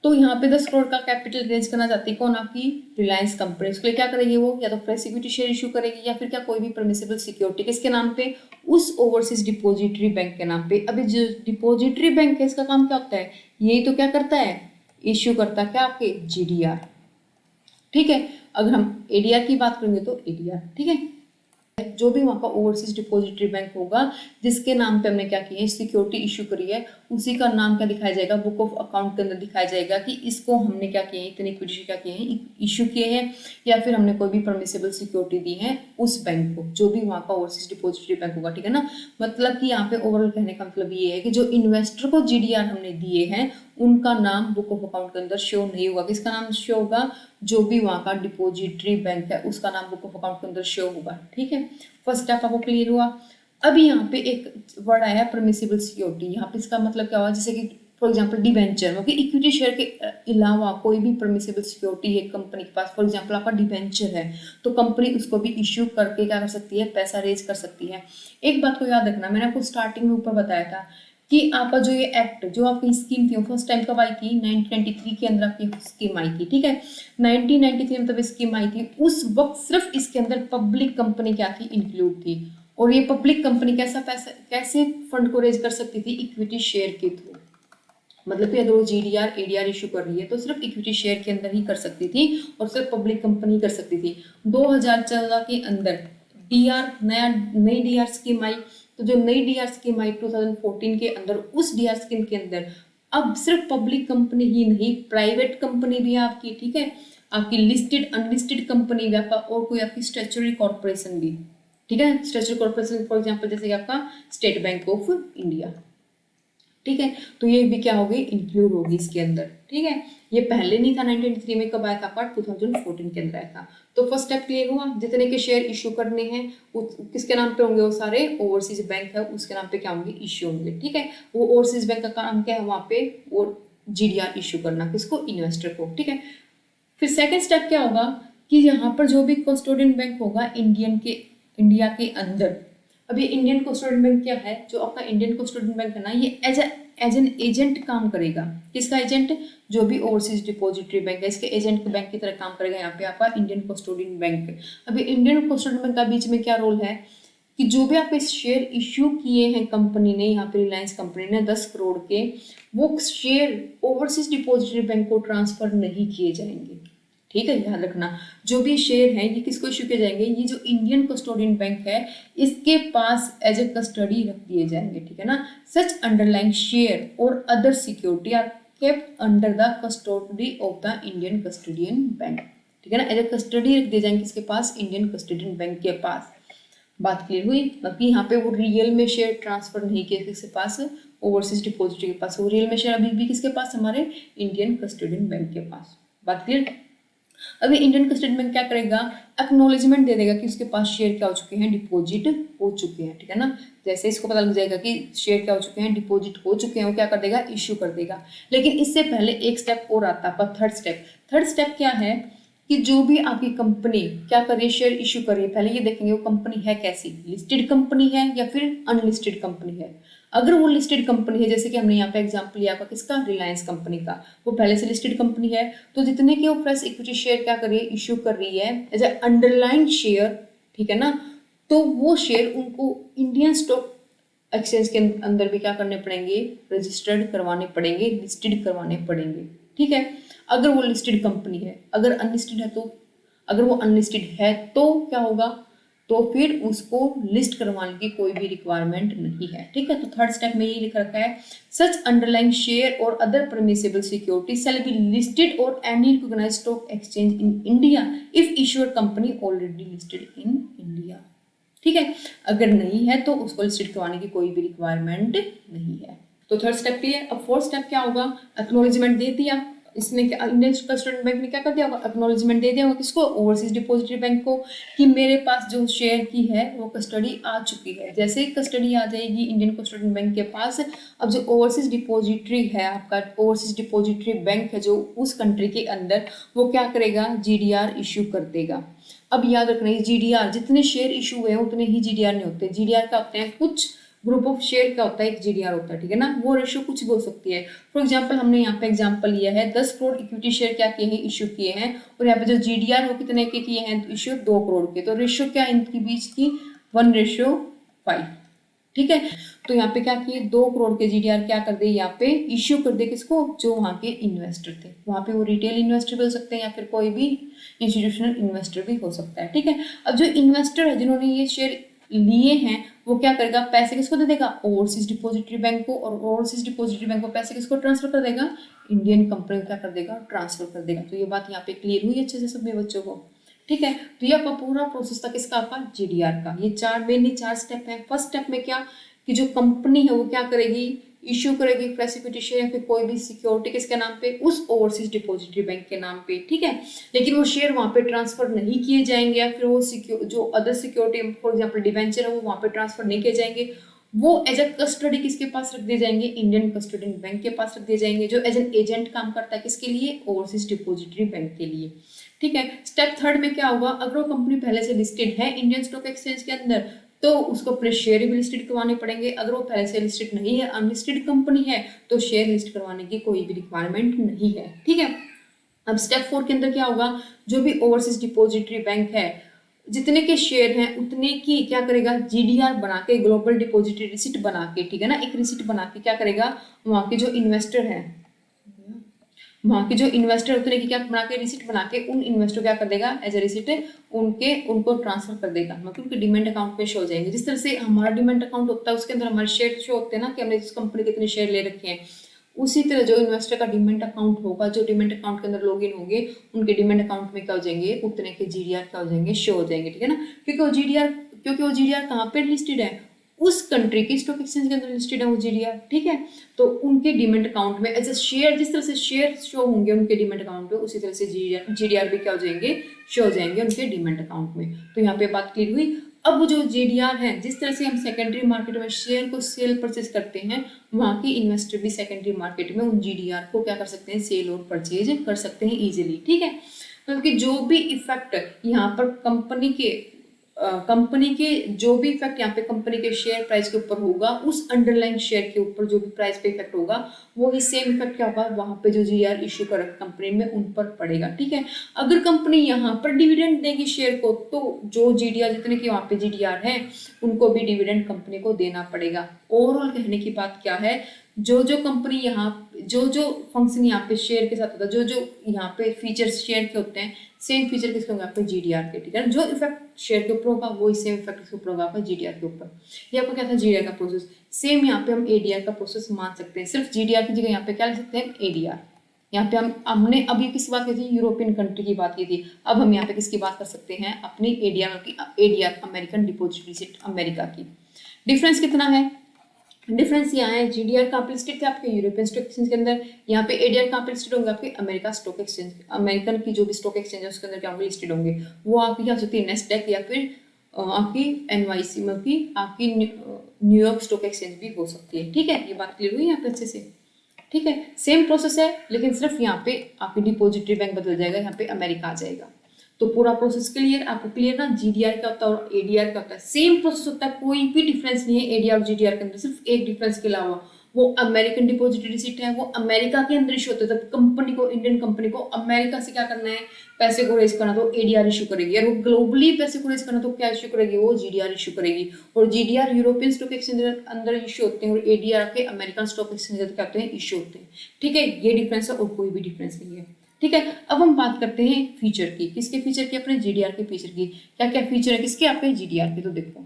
तो यहाँ पे 10 करोड़ का कैपिटल रेज करना चाहती है कौन, आपकी रिलायंस कंपनी। उसके लिए क्या करेगी वो, या तो फ्रेश इक्विटी शेयर इशू करेगी, या फिर क्या कोई भी परमिसेबल सिक्योरिटी, किसके नाम पे, उस ओवरसीज डिपॉजिटरी बैंक के नाम पे। अभी जो डिपॉजिटरी बैंक है इसका काम क्या होता है, यही तो क्या करता है, इश्यू करता है क्या, आपके जीडीआर। ठीक है, अगर हम एडीआर की बात करेंगे तो एडीआर। ठीक है, जो भी वहाँ का ओवरसीज डिपॉजिटरी बैंक होगा जिसके नाम पे हमने क्या किया है, सिक्योरिटी इशू करी है, उसी का नाम क्या दिखाया जाएगा, बुक ऑफ अकाउंट के अंदर दिखाया जाएगा कि इसको हमने क्या किया है, इतने इक्विटी क्या किए हैं, इशू किए हैं, या फिर हमने कोई भी परमिसेबल सिक्योरिटी दी है उस बैंक को, जो भी वहाँ का ओवरसीज डिपॉजिटरी बैंक होगा। ठीक है ना, मतलब कि यहाँ पे ओवरऑल कहने का मतलब ये है कि जो इन्वेस्टर को जीडीआर हमने दिए हैं उनका नाम बुक ऑफ अकाउंट के अंदर शो नहीं होगा। किसका नाम शो होगा? जो भी वहाँ का डिपोजिटरी बैंक है उसका नाम बुक ऑफ अकाउंट के अंदर शो होगा। ठीक है, फर्स्ट स्टेप आपको क्लियर हुआ। अभी यहाँ पे एक वर्ड आया परमिसिबल सिक्योरिटी। यहाँ पे इसका मतलब क्या हुआ? जैसे कि फॉर एग्जाम्पल डिबेंचर, क्योंकि इक्विटी शेयर के अलावा कोई भी परमिसिबल सिक्योरिटी है कंपनी के पास, फॉर एग्जाम्पल आपका डिबेंचर है तो कंपनी उसको भी इश्यू करके क्या कर सकती है? पैसा रेज कर सकती है। एक बात को याद रखना, मैंने आपको स्टार्टिंग में ऊपर बताया था कि आपका जो ये एक्ट, जो आपकी स्कीम थी, फर्स्ट टाइम कब आई थी? 1993 के अंदर आपकी स्कीम आई थी। ठीक है, 1993 में तब स्कीम आई थी। उस वक्त सिर्फ इसके अंदर पब्लिक कंपनी क्या थी? इंक्लूड थी। और ये पब्लिक कंपनी कैसे फंड को रेज कर सकती थी? इक्विटी शेयर के थ्रू। मतलब कि अगर वो जीडीआर एडीआर इशू कर रही है तो सिर्फ इक्विटी शेयर के अंदर ही कर सकती थी और सिर्फ पब्लिक कंपनी कर सकती थी। 2014 के अंदर नई डीआर स्कीम आई। तो जो नई डीआर स्कीम आई 2014 के अंदर, उस डीआर स्कीम के अंदर अब सिर्फ पब्लिक कंपनी ही नहीं, प्राइवेट कंपनी भी है आपकी। ठीक है, आपकी लिस्टेड अनलिस्टेड कंपनी भी आपका, और कोई आपकी स्टैट्यूटरी कॉर्पोरेशन भी। ठीक है, स्टैट्यूटरी कॉर्पोरेशन फॉर एग्जांपल जैसे कि आपका स्टेट बैंक ऑफ इंडिया। ठीक है, तो ये भी क्या होगी? इंक्लूड होगी इसके अंदर। ठीक है, ये पहले नहीं था 1993 में, कब आया था? पार्ट 2014 के अंदर आया था। तो फर्स्ट स्टेप क्लियर हुआ। जितने के शेयर इश्यू करने हैं किसके नाम पे होंगे? वो सारे ओवरसीज बैंक है उसके नाम पे क्या होंगे? इश्यू होंगे। ठीक है, वो ओवरसीज बैंक का काम क्या है? वहाँ पे वो जीडीआर इश्यू करना। किसको? इन्वेस्टर को। ठीक है, फिर सेकेंड स्टेप क्या होगा कि यहाँ पर जो भी कस्टोडियन बैंक होगा इंडिया के अंदर। अब ये इंडियन कस्टोडियन बैंक क्या है? जो आपका इंडियन कस्टोडियन बैंक है ना, ये एज एन एजेंट काम करेगा। किसका एजेंट? जो भी ओवरसीज डिपॉजिटरी बैंक है इसके एजेंट बैंक की तरह काम करेगा यहाँ पे आपका इंडियन कस्टोडियन बैंक। अभी इंडियन कस्टोडियन बैंक का बीच में क्या रोल है कि जो भी आपके शेयर इश्यू किए हैं कंपनी ने, यहाँ पे रिलायंस कंपनी ने 10 करोड़ के, वो शेयर ओवरसीज डिपॉजिटरी बैंक को ट्रांसफर नहीं किए जाएंगे। ठीक है, याद रखना, जो भी शेयर हैं ये किसको इश्यू किए जाएंगे? ये जो इंडियन कस्टोडियन बैंक है इसके पास एज ए कस्टडी रख दिए जाएंगे। ठीक है ना, सच अंडरलाइंग शेयर और other security are kept under the custody of the Indian custodian bank. ठीक है ना, एज ए कस्टडी रख दिए जाएंगे किसके पास? इंडियन कस्टोडियन बैंक के पास। बात क्लियर हुई? बाकी यहाँ पे वो रियल में शेयर ट्रांसफर नहीं किए किसके पास? ओवरसीज डिपॉजिटरी के पास। वो रियल में शेयर अभी भी किसके पास? हमारे इंडियन कस्टोडियन बैंक के पास। बात क्लियर? अभी इंडियन कस्टोडियन बैंक क्या करेगा? एक्नॉलेजमेंट दे देगा कि उसके पास शेयर क्या हो चुके हैं? डिपॉजिट हो चुके हैं। ठीक है ना, जैसे इसको पता लग जाएगा कि शेयर क्या हो चुके हैं? डिपॉजिट हो चुके हैं, वो क्या कर देगा? इश्यू कर देगा। लेकिन इससे पहले एक स्टेप और आता है, थर्ड स्टेप क्या है कि जो भी आपकी कंपनी क्या कर रही है? शेयर इश्यू कर रही है, पहले ये देखेंगे वो कंपनी है कैसी, लिस्टेड कंपनी है या फिर अनलिस्टेड कंपनी है। अगर वो लिस्टेड कंपनी है, जैसे कि हमने यहाँ पे एग्जांपल लिया किसका? रिलायंस कंपनी का, वो पहले से लिस्टेड कंपनी है, तो जितने के वो फ्रेश इक्विटी शेयर क्या कर रही है? इश्यू कर रही है एज ए अंडरलाइन शेयर। ठीक है ना, तो वो शेयर उनको इंडियन स्टॉक एक्सचेंज के अंदर भी क्या करने पड़ेंगे? रजिस्टर्ड करवाने पड़ेंगे, लिस्टेड करवाने पड़ेंगे। ठीक है, अगर वो लिस्टेड कंपनी है, अगर अनलिस्टेड है तो, अगर वो अनलिस्टेड है तो क्या होगा? तो फिर उसको लिस्ट करवाने की कोई भी रिक्वायरमेंट नहीं है। ठीक है, तो थर्ड स्टेप में ये लिख रखा है, सच अंडरलाइंग शेयर और other permissible security shall be listed और any recognised stock exchange in India if issuer company already listed in India. ठीक है, अगर नहीं है तो उसको लिस्टेड करवाने की कोई भी रिक्वायरमेंट नहीं है। तो थर्ड स्टेप क्लियर। अब फोर्थ स्टेप क्या होगा? एक्नॉलेजमेंट दे दिया इसने, इंडियन कस्टोडियन बैंक ने क्या कर दिया होगा? एक्नॉलेजमेंट दे दिया होगा किसको? ओवरसीज डिपॉजिटरी बैंक को, कि मेरे पास जो शेयर की है वो कस्टडी आ चुकी है। जैसे ही कस्टडी आ जाएगी इंडियन कस्टोडियन बैंक के पास, अब जो ओवरसीज डिपॉजिटरी है आपका, ओवरसीज डिपॉजिटरी बैंक है जो उस कंट्री के अंदर, वो क्या करेगा? जीडीआर इश्यू कर देगा। अब याद रखना, जीडीआर जितने शेयर इशू हुए हैं उतने ही जीडीआर नहीं होते। जीडीआर क्या होते हैं? कुछ ग्रुप ऑफ शेयर क्या होता है? एक जीडीआर होता है। ठीक है ना, वो रेशियो कुछ भी हो सकती है। फॉर एग्जांपल हमने यहाँ पे एग्जांपल लिया है 10 करोड़ इक्विटी शेयर क्या किए हैं? इश्यू किए हैं, और यहाँ पे जो जीडीआर वो कितने के किए हैं? इश्यू 2 करोड़ के। तो रेशियो क्या इनके बीच की? 1:5। ठीक है, तो यहाँ पे क्या किए? 2 करोड़ के जीडीआर क्या कर दे? यहाँ पे इश्यू कर दे किसको? जो वहाँ के इन्वेस्टर थे। वहाँ पे वो रिटेल इन्वेस्टर भी हो सकते हैं या फिर कोई भी इंस्टीट्यूशनल इन्वेस्टर भी हो सकता है। ठीक है, अब जो इन्वेस्टर है जिन्होंने ये शेयर लिए हैं वो क्या करेगा? पैसे किसको दे देगा? ओवरसीज डिपॉजिटरी बैंक को, और ओवरसीज डिपॉजिटरी बैंक को पैसे किसको ट्रांसफर कर देगा? इंडियन कंपनी को क्या कर देगा? ट्रांसफर कर देगा। तो ये बात यहाँ पे क्लियर हुई अच्छे से सभी बच्चों को। ठीक है, तो ये आपका पूरा प्रोसेस था किसका? आपका जीडीआर का। ये चार स्टेप है। फर्स्ट स्टेप में क्या कि जो कंपनी है वो क्या करेगी? इश्यू करेगी फ्रेश इक्विटी शेयर या फिर कोई भी सिक्योरिटी किसके नाम पे, उस ओवरसीज डिपॉजिटरी बैंक के नाम पे, ठीक है। लेकिन वो शेयर वहां पे ट्रांसफर नहीं किए जाएंगे या फिर वो जो other security for example debenture है वो वहां पे ट्रांसफर नहीं किए जाएंगे, वो एज अ कस्टडी किसके पास रख दिए जाएंगे, इंडियन कस्टोडियन बैंक के पास रख दिए जाएंगे, जो एज एन एजेंट काम करता है किसके लिए, ओवरसीज डिपॉजिटरी बैंक के लिए, ठीक है। स्टेप थर्ड में क्या होगा, अगर वो कंपनी पहले से लिस्टेड है इंडियन स्टॉक एक्सचेंज के अंदर तो उसको अपने शेयर भी लिस्टेड करवाने पड़ेंगे। अगर वो पहले से लिस्टेड नहीं है, अनलिस्टेड कंपनी है, तो शेयर लिस्ट करवाने की कोई भी रिक्वायरमेंट नहीं है, ठीक है। अब स्टेप 4 के अंदर क्या होगा, जो भी ओवरसीज डिपॉजिटरी बैंक है जितने के शेयर हैं उतने की क्या करेगा, जीडीआर बना के, ग्लोबल डिपॉजिटरी रिसिट बना के, ठीक है ना, एक रिसिट बना के क्या करेगा, वहां के जो इन्वेस्टर है, वहां के जो इन्वेस्टर उतने की क्या बना के, रिसिट बना के उन इन्वेस्टर क्या कर देगा, एज ए रिसिट उनको ट्रांसफर कर देगा, मतलब उनके डिमेंट अकाउंट पे शो हो जाएंगे। जिस तरह से हमारा डिमेंट अकाउंट होता है उसके अंदर हमारे शेयर शो होते हैं ना कि हमने जिस कंपनी के इतने शेयर ले रखे हैं, उसी तरह जो इन्वेस्टर का डिमेंट अकाउंट होगा, जो डिमेंट अकाउंट के अंदर लॉगिन होंगे, उनके डिमेंट अकाउंट में क्या हो जाएंगे, उतने के जीडीआर क्या हो जाएंगे, शो हो जाएंगे, ठीक है ना। क्योंकि वो जीडीआर कहाँ पे लिस्टेड है, उस कंट्री की स्टॉक एक्सचेंज के अंदर लिस्टेड है वो जीडीआर, ठीक है। तो उनके डिमेंट अकाउंट में एज ए शेयर, जिस तरह से शेयर शो होंगे उनके डिमेंट अकाउंट पे, उसी तरह से जीडीआर भी क्या हो जाएंगे, शो हो जाएंगे उनके डिमेंट अकाउंट में। तो यहाँ पे बात क्लियर हुई। अब जो जीडीआर है, जिस तरह से हम सेकेंडरी मार्केट में शेयर को सेल परचेज करते हैं, वहां के इन्वेस्टर भी सेकेंडरी मार्केट में उन जीडीआर को क्या कर सकते हैं, सेल और परचेज कर सकते हैं इजीली, ठीक है। मतलब कि जो भी इफेक्ट यहाँ पर कंपनी के जो भी इफेक्ट यहाँ पे कंपनी के शेयर प्राइस के ऊपर होगा, उस अंडरलाइन शेयर के ऊपर जो भी प्राइस पे इफेक्ट होगा, वो ही सेम इफेक्ट क्या होगा, वहां पे जो जीडीआर इशू कर कंपनी में उन पर पड़ेगा, ठीक है। अगर कंपनी यहाँ पर डिविडेंड देगी शेयर को, तो जो जीडीआर जितने की वहां पे जीडीआर है उनको भी डिविडेंड कंपनी को देना पड़ेगा। ओवरऑल कहने की बात क्या है, जो कंपनी यहाँ जो फंक्शन यहाँ पे शेयर के साथ होता है, जो यहाँ पे फीचर्स शेयर के होते हैं, सेम फीचर किसके होंगे, आपके जीडीआर के, ठीक है। जो इफेक्ट शेयर के ऊपर होगा वही सेम इफेक्ट किसके ऊपर होगा, आपका जीडीआर के ऊपर। ये आपका क्या था, जीडीआर का प्रोसेस। सेम यहाँ पे हम एडीआर का प्रोसेस मान सकते हैं, सिर्फ जीडीआर की जगह यहाँ पे क्या लिख सकते हैं, एडीआर। यहाँ पे हमने अभी किसकी बात की थी, यूरोपियन कंट्री की बात की थी। अब हम यहाँ पे किसकी बात कर सकते हैं, अपनी ADR American depository receipt America की। डिफरेंस कितना है, डिफरेंस यहाँ है, जीडीआर कहाँ पे लिस्टेड थे, आपके यूरोपियन स्टॉक एक्सचेंज के अंदर, यहाँ पे एडीआर कहाँ पे लिस्टेड होंगे, आपके अमेरिका स्टॉक एक्सचेंज, अमेरिकन की जो भी स्टॉक एक्सचेंज है उसके अंदर क्या होंगे, लिस्टेड होंगे। वो आपकी क्या हो सकती है, नेस्डैक या फिर आपकी एनवाईसी, मतलब कि आपकी न्यूयॉर्क स्टॉक एक्सचेंज भी हो सकती है, ठीक है। ये बात क्लियर हुई यहाँ पे अच्छे से, ठीक है। सेम प्रोसेस है, लेकिन सिर्फ यहाँ पे आपकी डिपॉजिटरी बैंक बदल जाएगा, यहाँ पे अमेरिका आ जाएगा। तो पूरा प्रोसेस क्लियर, आपको क्लियर ना, जीडीआर क्या होता है और एडीआर क्या होता है, सेम प्रोसेस होता है, कोई भी डिफरेंस नहीं है एडीआर और जीडीआर के अंदर, सिर्फ एक डिफरेंस के अलावा, वो अमेरिकन डिपॉजिटरी रिसिट है, वो अमेरिका के अंदर इशू होता है। तब कंपनी को, इंडियन कंपनी को अमेरिका से क्या करना है, पैसे को रेज करना, तो एडीआर इशू करेगी। और वो ग्लोबली पैसे को रेज करना तो क्या इशू करेगी, वो जीडीआर इशू करेगी। और जीडीआर यूरोपियन स्टॉक एक्सचेंज अंदर इशू होते हैं और एडीआर के अमेरिकन स्टॉक एक्सचेंज क्या होते हैं, इशू होते हैं, ठीक है। ये डिफरेंस है और कोई भी डिफरेंस नहीं है, ठीक है। अब हम बात करते हैं फीचर की, किसके फीचर की, अपने जीडीआर के फीचर की। क्या क्या फीचर है किसके, आपके जीडीआर के। तो देखो,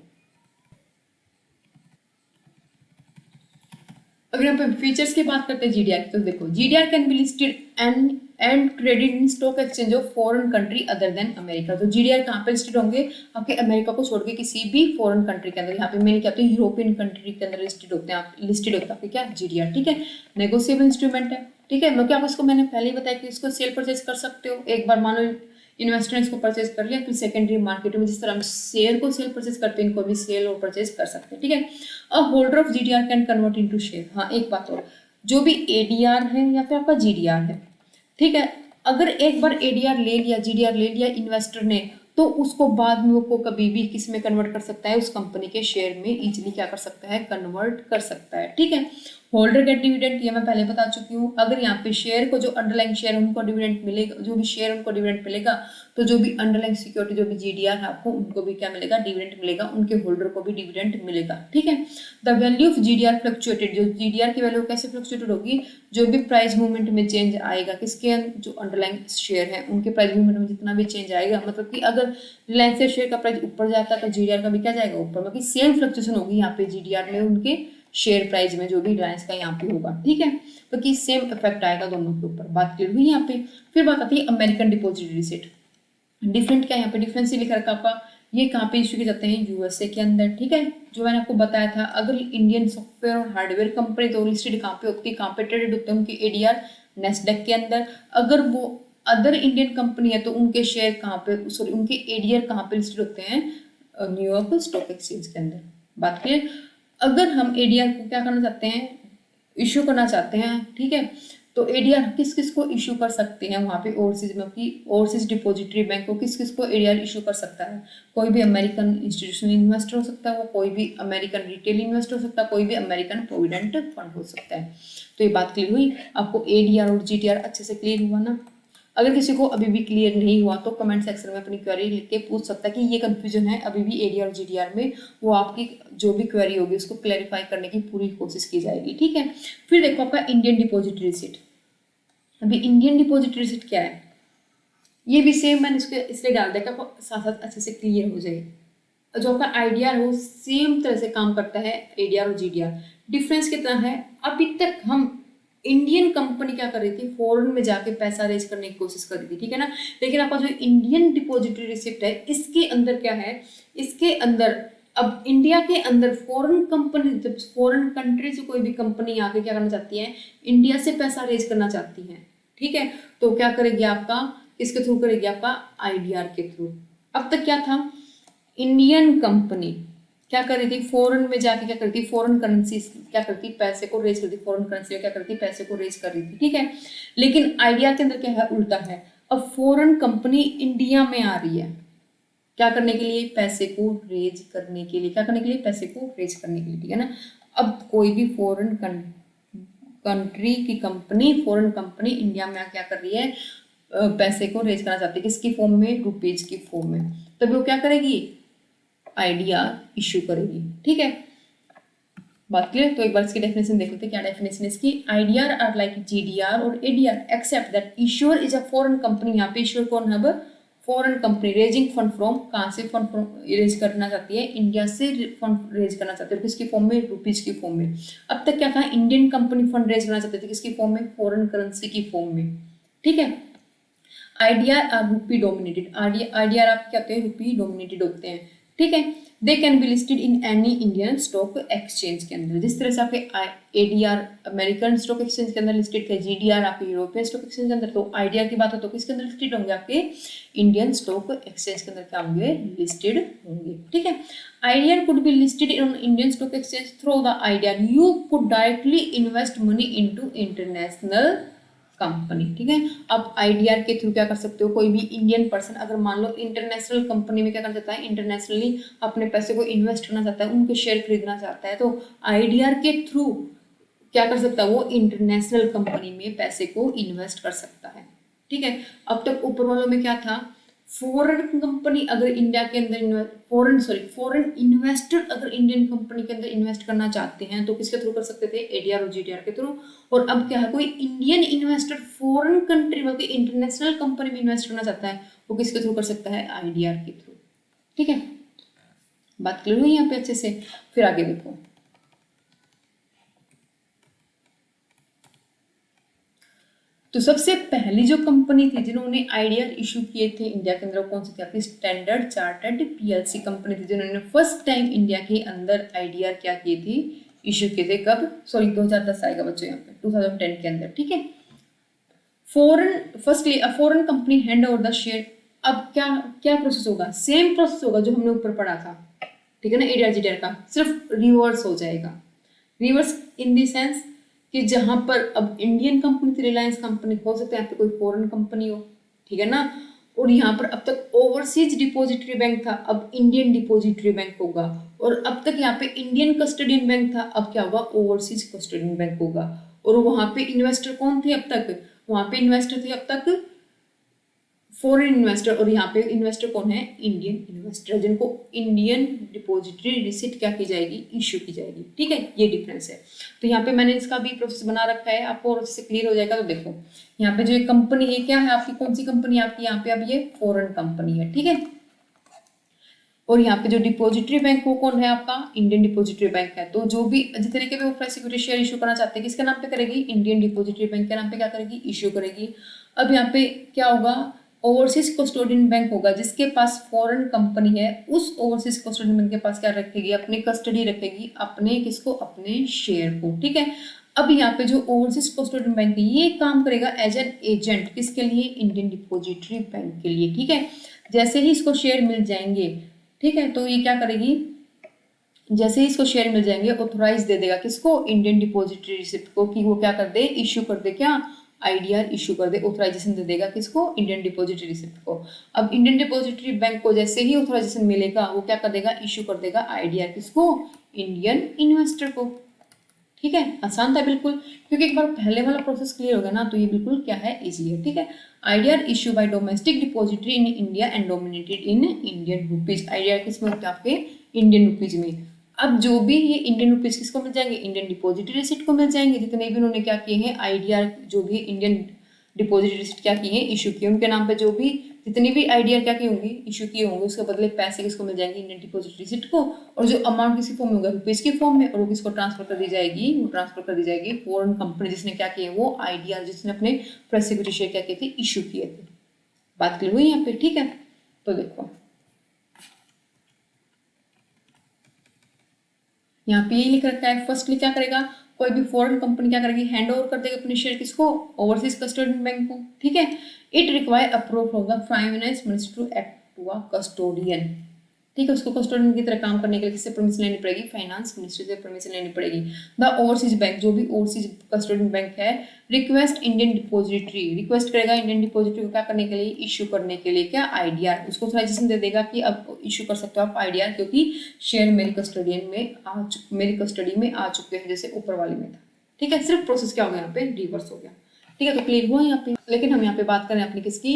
अगर हम फीचर्स की बात करते हैं जीडीआर की, तो देखो, GDR can be listed and traded in stock exchange of foreign country other than America. तो जीडीआर कहाँ पे लिस्टेड होंगे, आपके अमेरिका को छोड़ के किसी भी फॉरेन कंट्री के अंदर। यहाँ पे मेन क्या होते हैं, यूरोपियन कंट्री के अंदर लिस्टेड होते हैं, लिस्टेड होता है क्या, जीडीआर, ठीक है। नेगोशिएबल इंस्ट्रूमेंट है, ठीक है। क्या इसको मैंने पहले ही बताया कि इसको सेल परचेज कर सकते हो। एक बार मान लो इन्वेस्टर ने इसको परचेज कर लिया, फिर सेकेंडरी मार्केट में जिस तरह हम शेयर को सेल परचेज करते हैं, इनको भी सेल और परचेज कर सकते हैं, ठीक है। A holder of GDR can convert into share. हाँ, एक बात और, जो भी एडीआर है या फिर आपका जीडीआर है, ठीक है, अगर एक बार एडीआर ले लिया, जीडीआर ले लिया इन्वेस्टर ने, तो उसको बाद में वो कभी भी किस में कन्वर्ट कर सकता है, उस कंपनी के शेयर में इजीली क्या कर सकता है, कन्वर्ट कर सकता है, ठीक है। होल्डर गेट डिविडेंड, ये मैं पहले बता चुकी हूँ। अगर यहाँ पे शेयर को, जो अंडरलाइन शेयर उनको डिविडेंड मिलेगा, जो भी शेयर उनको डिविडेंड मिलेगा, तो जो भी अंडरलाइन सिक्योरिटी, जो भी जीडीआर है आपको, उनको भी क्या मिलेगा, डिविडेंड मिलेगा, उनके होल्डर को भी डिविडेंड मिलेगा, ठीक है। The value of GDR fluctuated, जो जीडीआर की वैल्यू कैसे फ्लक्चुएटेड होगी, जो भी प्राइस मूवमेंट में चेंज आएगा, किसके जो अंडरलाइन शेयर है उनके प्राइस मूवमेंट में जितना भी चेंज आएगा, मतलब कि अगर रिलायंस के शेयर का प्राइस ऊपर जाता है तो जीडीआर का भी क्या जाएगा ऊपर, मतलब सेम फ्लक्चुएशन होगी यहाँ पे जीडीआर में, उनके शेयर प्राइस में, जो भी रिलायंस का यहाँ पे होगा, ठीक है। तो कि सेम इफेक्ट आएगा दोनों के ऊपर, बात क्लियर हुई यहाँ पे। फिर बात आती है अमेरिकन डिपॉजिटरी रिसिट। डिफरेंट क्या यहाँ पे, डिफरेंस ही लिखा रखा आपका, ये कहाँ पे इशू किए जाते हैं? यूएसए के अंदर, ठीक है। जो मैंने आपको बताया था, अगर इंडियन सॉफ्टवेयर और हार्डवेयर कंपनी तो लिस्टेड कहाँ पे होती है, कहाँ पे ट्रेडेड होते हैं? उनके एडीआर नेस्डैक के अंदर। अगर वो अदर इंडियन कंपनी है तो उनके शेयर कहाँ पे, सॉरी उनके एडीआर कहाँ पे लिस्टेड होते हैं? न्यूयॉर्क स्टॉक एक्सचेंज के अंदर। बात क्लियर? अगर हम एडीआर को क्या करना चाहते हैं? इशू करना चाहते हैं, ठीक है। तो एडीआर किस किस को इशू कर सकते हैं वहाँ पे ओवरसीज में की ओवरसीज डिपॉजिटरी बैंक को किस किस को एडीआर इशू कर सकता है? कोई भी अमेरिकन इंस्टीट्यूशनल इन्वेस्टर हो सकता है, वो कोई भी अमेरिकन रिटेल इन्वेस्टर हो सकता है, कोई भी अमेरिकन प्रोविडेंट फंड हो सकता है। तो ये बात क्लियर हुई आपको? एडीआर और जीटीआर अच्छे से क्लियर हुआ ना? अगर किसी को अभी भी क्लियर नहीं हुआ तो कमेंट सेक्शन में अपनी क्वेरी लिख के पूछ सकता है कि ये कंफ्यूजन है अभी भी एडीआर और जीटीआर में। वो आपकी जो भी क्वेरी होगी उसको क्लैरिफाई करने की पूरी कोशिश की जाएगी, ठीक है। फिर देखो आपका इंडियन डिपॉजिटरी रिसिट। अभी इंडियन डिपॉजिटरी रिसिट क्या है? ये भी सेम मैंने इसको इसलिए डाल दिया कि आपको साथ साथ अच्छे से क्लियर हो जाए। जो आपका आईडीआर हो सेम तरह से काम करता है एडीआर और जीडीआर। डिफरेंस कितना है? अभी तक हम इंडियन कंपनी क्या कर रही थी? फॉरेन में जाके पैसा रेज करने की कोशिश कर रही थी, ठीक है ना। लेकिन आपका जो इंडियन डिपॉजिटरी रिसिप्ट है इसके अंदर क्या है? इसके अंदर अब इंडिया के अंदर फॉरेन कंपनी, जब फॉरेन कंट्री से कोई भी कंपनी आके क्या करना चाहती है? इंडिया से पैसा रेज करना चाहती है, ठीक है। तो क्या करेगी? आपका किसके थ्रू करेगी? आपका आईडीआर के थ्रू। अब तक क्या था? इंडियन कंपनी क्या कर रही थी? फॉरेन में जाके क्या करती? फॉरेन करेंसी क्या करती? पैसे को रेज करती। फॉरेन करेंसी में क्या करती? पैसे को रेज कर रही थी, ठीक है। लेकिन आईडीआर के अंदर क्या है? उल्टा है। अब फॉरेन कंपनी इंडिया में आ रही है क्या करने के लिए? पैसे को रेज करने के लिए। क्या करने के लिए? पैसे को रेज करने के लिए, ठीक है ना। अब कोई भी फॉरेन कंट्री की कंपनी, फॉरेन कंपनी इंडिया में क्या कर रही है? पैसे को रेज करना चाहती है। किसकी फॉर्म में? रुपीज की फॉर्म में। तभी वो क्या करेगी? आईडीआर इशू करेगी, ठीक है। बात क्लियर? तो एक बार इसकी डेफिनेशन देख लेते हैं। क्या डेफिनेशन है इसकी? आईडीआर आर लाइक जीडीआर और ADR except that issuer is a foreign company. यहाँ पे इश्यूअर कौन है? Foreign company raising fund from, कहाँ से फंड रेज करना चाहती है? इंडिया से फंड रेज करना चाहती है। किसकी फॉर्म में? रुपीज की फॉर्म में। अब तक क्या था? इंडियन कंपनी फंड रेज करना चाहती थी किसकी फॉर्म में? फॉरेन करेंसी की फॉर्म में, ठीक है। आईडीआर आर रूपी डोमिनेटेड। आईडीआर आप क्या होते हैं? रूपी डोमिनेटेड होते हैं, ठीक है। They can be listed in any Indian stock exchange के अंदर। जिस तरह से आपके एडीआर अमेरिकन स्टॉक एक्सचेंज के अंदर लिस्टेड थे, जीडीआर आपके यूरोपियन स्टॉक एक्सचेंज के अंदर, तो आईडीआर की बात हो तो किसके अंदर लिस्टेड होंगे? आपके इंडियन स्टॉक एक्सचेंज के अंदर क्या होंगे? लिस्टेड होंगे, ठीक है। IDR could be listed in Indian stock exchange through the IDR you could directly invest money into international company, ठीक है। अब आईडीआर के थ्रू क्या कर सकते हो? कोई भी इंडियन पर्सन अगर मान लो इंटरनेशनल कंपनी में क्या करना चाहता है? इंटरनेशनली अपने पैसे को इन्वेस्ट करना चाहता है, उनके शेयर खरीदना चाहता है, तो आईडीआर के थ्रू क्या कर सकता है? वो इंटरनेशनल कंपनी में पैसे को इन्वेस्ट कर सकता है, ठीक है। अब तक ऊपर वालों में क्या था? फॉरेन कंपनी अगर इंडिया के अंदर फॉरेन इन्वेस्टर अगर इंडियन कंपनी के अंदर इन्वेस्ट करना चाहते हैं तो किसके थ्रू कर सकते थे? एडीआर और जीडीआर के थ्रू। और अब क्या है? कोई इंडियन इन्वेस्टर फॉरेन कंट्री में इंटरनेशनल कंपनी में इन्वेस्ट करना चाहता है, वो किसके थ्रू कर सकता है? आईडीआर के थ्रू, ठीक है। बात क्लियर हुई यहाँ पे अच्छे से? फिर आगे देखो। तो सबसे पहली जो कंपनी थी जिन्होंने आईडीआर इशू किए थे इंडिया के अंदर, कौन सी थी? आपकी स्टैंडर्ड चार्टर्ड पीएलसी कंपनी थी, जिन्होंने फर्स्ट टाइम इंडिया के अंदर आईडीआर क्या किए थे? इशू किए थे। कब? सॉरी 2010 आएगा बच्चों यहाँ पे, 2010 के अंदर, ठीक है। Firstly a foreign company hand over the share. अब क्या क्या प्रोसेस होगा? सेम प्रोसेस होगा जो हमने ऊपर पढ़ा था, ठीक है ना, एडीआर जीडीआर का, सिर्फ रिवर्स हो जाएगा। रिवर्स इन द सेंस कि जहां पर अब इंडियन कंपनी थी, रिलायंस कंपनी, हो सकता है यहाँ पे कोई फॉरेन कंपनी हो, ठीक है ना। और यहाँ पर अब तक ओवरसीज डिपॉजिटरी बैंक था, अब इंडियन डिपॉजिटरी बैंक होगा। और अब तक यहाँ पे इंडियन कस्टोडियन बैंक था, अब क्या होगा? ओवरसीज कस्टोडियन बैंक होगा। और वहां पे इन्वेस्टर कौन थे अब तक? वहां पे इन्वेस्टर थे अब तक फॉरेन इन्वेस्टर, और यहाँ पे इन्वेस्टर कौन है? इंडियन इन्वेस्टर, जिनको इंडियन डिपॉजिटरी रिसिट क्या की जाएगी? इश्यू की जाएगी, ठीक है। ये डिफरेंस है। तो यहाँ पे मैंने इसका भी प्रोसेस बना रखा है, आपको और से क्लियर हो जाएगा। तो देखो यहाँ पे जो एक कंपनी है, क्या है आपकी? कौन सी कंपनी है आपकी? यहाँ पे अब ये फॉरेन कंपनी है, ठीक है। और यहाँ पे जो डिपॉजिटरी बैंक वो कौन है? आपका इंडियन डिपॉजिटरी बैंक है। तो जो भी जिस तरीके पे वो फ्रेश सिक्योरिटी शेयर इशू करना चाहते हैं, किसके नाम पे करेगी? इंडियन डिपॉजिटरी बैंक के नाम पे क्या करेगी? इशू करेगी। अब यहाँ पे क्या होगा? ओवरसीज कस्टोडियन बैंक होगा जिसके पास फॉरेन कंपनी है, उस ओवरसीज कस्टोडियन बैंक के पास क्या रखेगी, अपनी कस्टडी रखेगी, अपने किसको, अपने शेयर को। ठीक है, अब यहाँ पे जो ओवरसीज कस्टोडियन बैंक है ये काम करेगा एज एन एजेंट, किसके लिए, इंडियन डिपॉजिटरी बैंक के लिए। ठीक है, जैसे ही इसको शेयर मिल जाएंगे, ठीक है, तो ये क्या करेगी, जैसे ही इसको शेयर मिल जाएंगे ऑथोराइज दे देगा किसको, इंडियन डिपॉजिटरी रिसिप्ट को, कि वो क्या कर दे, इश्यू कर दे, क्या आईडीआर इश्यू कर दे, ऑथराइजेशन दे देगा किसको, इंडियन डिपॉजिटरी रिसिप्ट को। अब इंडियन डिपॉजिटरी बैंक को जैसे ही ऑथराइजेशन मिलेगा वो क्या कर देगा, इश्यू कर देगा आईडीआर किसको, इंडियन इन्वेस्टर को। ठीक है, आसान था बिल्कुल, क्योंकि एक बार पहले वाला प्रोसेस क्लियर हो गया ना तो ये बिल्कुल क्या है, इजी है। ठीक है, IDR issue bye domestic depository in India and dominated in Indian rupees. IDR किस में होता है, आपके इंडियन रुपीज में। अब जो भी ये इंडियन रुपीज किसको मिल जाएंगे, इंडियन डिपॉजिटरी रिसिप्ट को मिल जाएंगे, जितने भी उन्होंने क्या किए हैं, आईडीआर जो भी इंडियन डिपॉजिटरी रिसिप्ट क्या किए हैं, इशू किए, उनके नाम पे जो भी जितनी भी आईडीआर क्या की होंगी, इशू किए होंगे, उसके बदले पैसे किसको मिल जाएंगे, इंडियन डिपॉजिटरी रिसिप्ट को। और जो अमाउंट किसी फॉर्म में होगा, रुपीज की फॉर्म में, और वो किसको ट्रांसफर कर दी जाएगी, वो ट्रांसफर कर दी जाएगी फॉरेन कंपनी जिसने क्या किए, वो आईडीआर जिसने अपने प्रेस सिक्योरिटी शेयर क्या किए थे, इशू किए थे। बात क्लियर हुई यहाँ पे। ठीक है, तो देखो यहाँ पे यही लिख रखा है, फर्स्टली क्या करेगा, कोई भी फॉरेन कंपनी क्या करेगी, हैंड ओवर कर देगा अपने शेयर किसको, ओवरसीज कस्टोडियन बैंक को। ठीक है, it require approve from the finance minister to act to a custodian. ठीक है, उसको कस्टोडियन की तरह काम करने के लिए किससे परमिशन लेनी पड़ेगी, फाइनेंस मिनिस्ट्री से परमिशन लेनी पड़ेगी। द ओवरसीज बैंक, जो भी ओवरसीज कस्टोडियन बैंक है, रिक्वेस्ट इंडियन डिपॉजिटरी, रिक्वेस्ट करेगा इंडियन डिपॉजिटरी को क्या करने के लिए, इश्यू करने के लिए क्या, आईडीआर, उसको ऑथराइजेशन दे देगा कि अब इश्यू कर सकते हो आप आईडीआर, क्योंकि शेयर मेरी कस्टोडियन में मेरी कस्टडी में आ चुके हैं, जैसे ऊपर वाले में था। ठीक है, सिर्फ प्रोसेस क्या हो गया यहाँ पे, रिवर्स हो गया। ठीक है, तो क्लियर हुआ यहाँ पे। लेकिन हम यहाँ पे बात करें अपनी किसकी,